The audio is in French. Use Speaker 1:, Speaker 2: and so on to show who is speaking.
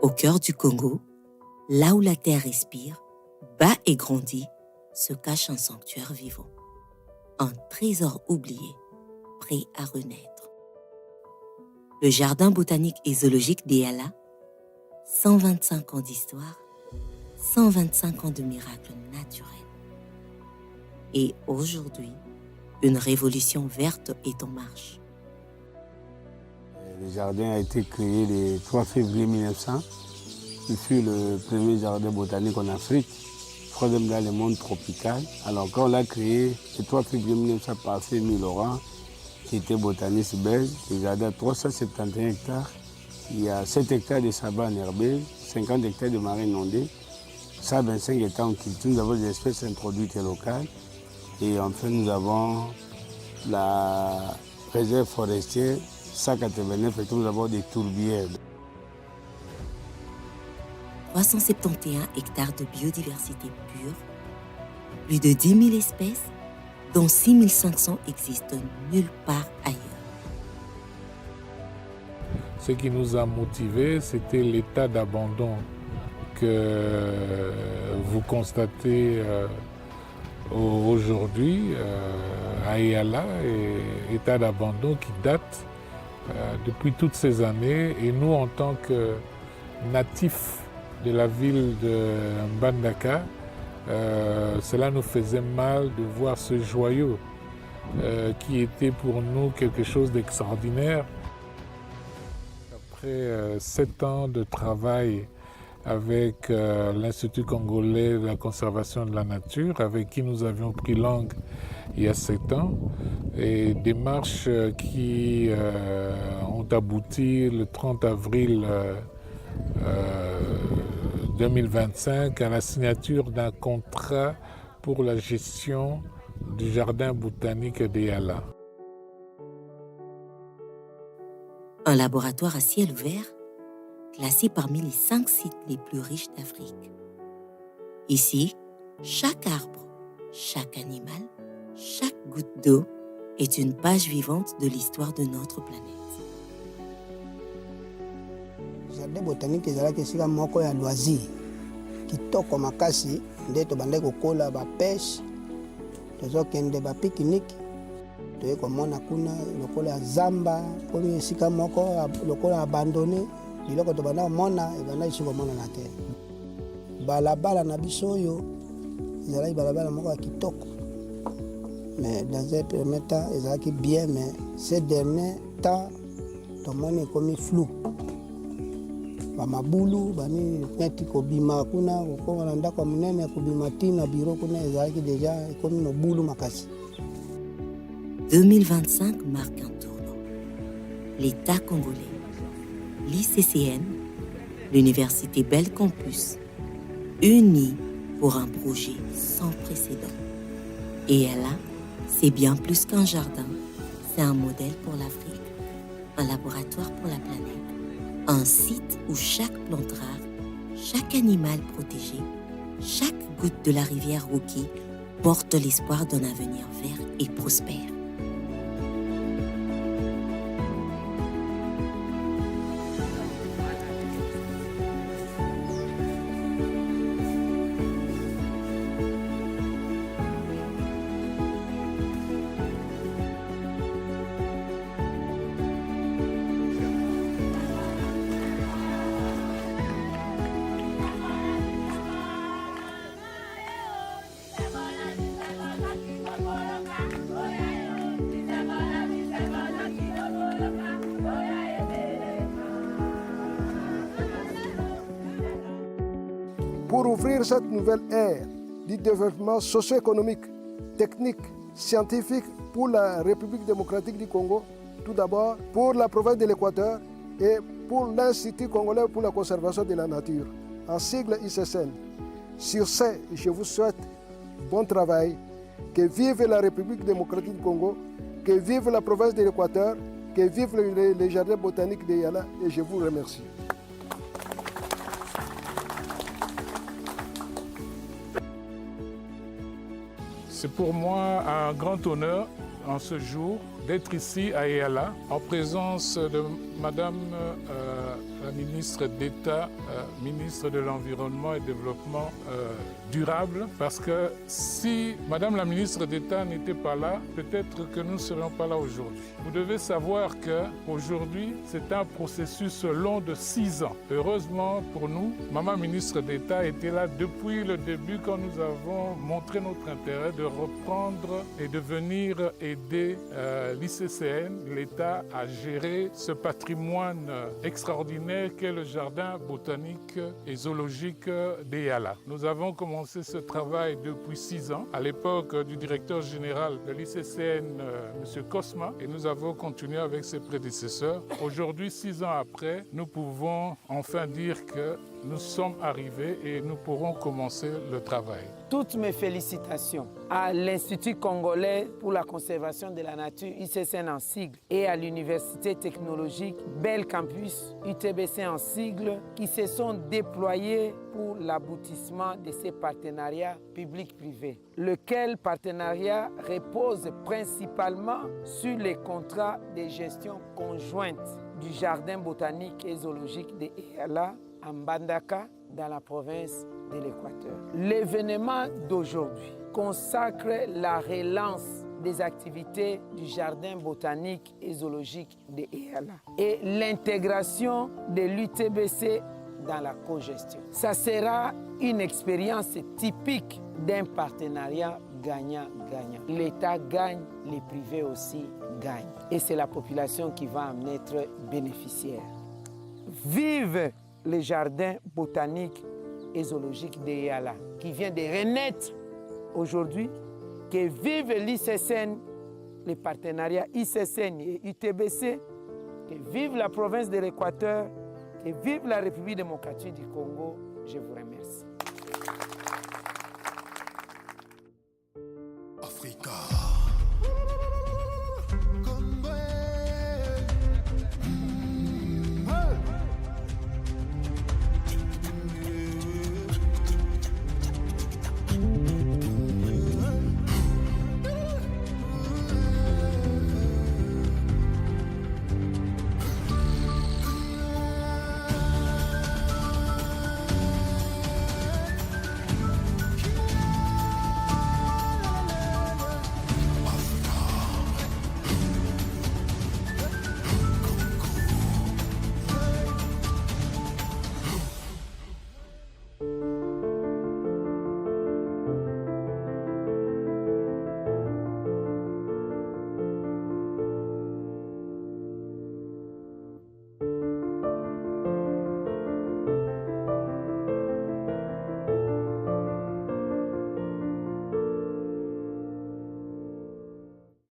Speaker 1: Au cœur du Congo, là où la terre respire, bat et grandit, se cache un sanctuaire vivant. Un trésor oublié, prêt à renaître. Le jardin botanique et zoologique d'Eyala, 125 ans d'histoire, 125 ans de miracles naturels. Et aujourd'hui, une révolution verte est en marche.
Speaker 2: Le jardin a été créé le 3 février 1900. Il fut le premier jardin botanique en Afrique, troisième dans le monde tropical. Alors quand on l'a créé le 3 février 1900 par Fémi Laurent, qui était botaniste belge, le jardin a 371 hectares. Il y a 7 hectares de sabane herbée, 50 hectares de marais inondés, 125 hectares en culture. Nous avons des espèces introduites et locales. Et enfin, nous avons la réserve forestière, 189 hectares, nous avons des tourbières.
Speaker 1: 371 hectares de biodiversité pure, plus de 10 000 espèces, dont 6 500 existent nulle part ailleurs.
Speaker 3: Ce qui nous a motivés, c'était l'état d'abandon que vous constatez aujourd'hui à Eyala, état d'abandon qui date depuis toutes ces années. Et nous, en tant que natifs de la ville de Mbandaka, cela nous faisait mal de voir ce joyau qui était pour nous quelque chose d'extraordinaire. Après 7 ans de travail avec l'Institut congolais de la conservation de la nature, avec qui nous avions pris langue il y a 7 ans, et démarches qui ont abouti le 30 avril 2025 à la signature d'un contrat pour la gestion du jardin botanique d'Eyala.
Speaker 1: Un laboratoire à ciel ouvert, classé parmi les 5 sites les plus riches d'Afrique. Ici, chaque arbre, chaque animal, chaque goutte d'eau est une page vivante de l'histoire de notre planète.
Speaker 4: Jardin botanique ezalaki esika moko ya loisir kitoko makasi nde tobandaki kokola bapeshe tozokende bapikinike toye komona kuna lokola ya zamba komi esika moko lokola abandone biloko tobanda komona ebandaki soki komonana te. Balabala na biso oyo ezalaki balabala moko ya kitoko, mais dans un premier temps ezalaki bien, mais ces derniers temps tomoni ekomi flou. Bamabulu bani neti kobima kuna kokoma na ndako munene kobima tina biro kuna ezalaki deja ekomi no bulu makasi.
Speaker 1: 2025 marque un tournant. L'État congolais, l'ICCN, l'Université Bell Campus, unis pour un projet sans précédent. Et Eyala, c'est bien plus qu'un jardin, c'est un modèle pour l'Afrique, un laboratoire pour la planète. Un site où chaque plante rare, chaque animal protégé, chaque goutte de la rivière Ruki porte l'espoir d'un avenir vert et prospère.
Speaker 5: Pour ouvrir cette nouvelle ère du développement socio-économique, technique, scientifique pour la République démocratique du Congo, tout d'abord pour la province de l'Équateur et pour l'Institut congolais pour la conservation de la nature, en sigle ICCN. Sur ce, je vous souhaite bon travail, que vive la République démocratique du Congo, que vive la province de l'Équateur, que vive les jardins botaniques d'Eyala, et je vous remercie.
Speaker 3: C'est pour moi un grand honneur en ce jour d'être ici à Yala en présence de Madame la ministre d'État, ministre de l'Environnement et Développement durable, parce que si Madame la ministre d'État n'était pas là, peut-être que nous ne serions pas là aujourd'hui. Vous devez savoir qu'aujourd'hui, c'est un processus long de 6 ans. Heureusement pour nous, Maman ministre d'État était là depuis le début quand nous avons montré notre intérêt de reprendre et de venir aider l'ICCN, l'État, à gérer ce patrimoine extraordinaire qu'est le jardin botanique et zoologique d'Eyala. Nous avons commencé ce travail depuis 6 ans, à l'époque du directeur général de l'ICCN, M. Cosma, et nous avons continué avec ses prédécesseurs. Aujourd'hui, 6 ans après, nous pouvons enfin dire que nous sommes arrivés et nous pourrons commencer le travail.
Speaker 6: Toutes mes félicitations à l'Institut congolais pour la conservation de la nature, ICCN en sigle, et à l'Université technologique Bel Campus, UTBC en sigle, qui se sont déployés pour l'aboutissement de ces partenariats publics-privés, lequel partenariat repose principalement sur les contrats de gestion conjointe du Jardin botanique et zoologique de Eyala, à Mbandaka, dans la province de l'Équateur. L'événement d'aujourd'hui consacre la relance des activités du Jardin botanique et zoologique de Eyala et l'intégration de l'UTBC dans la cogestion. Ça sera une expérience typique d'un partenariat gagnant-gagnant. L'État gagne, les privés aussi gagnent. Et c'est la population qui va en être bénéficiaire. Vive le jardin botanique et zoologique de Eyala, qui vient de renaître aujourd'hui, que vive l'ICCN, les partenariats ICCN et UTBC, que vive la province de l'Équateur, que vive la République démocratique du Congo. Je vous remercie.
Speaker 7: Africa.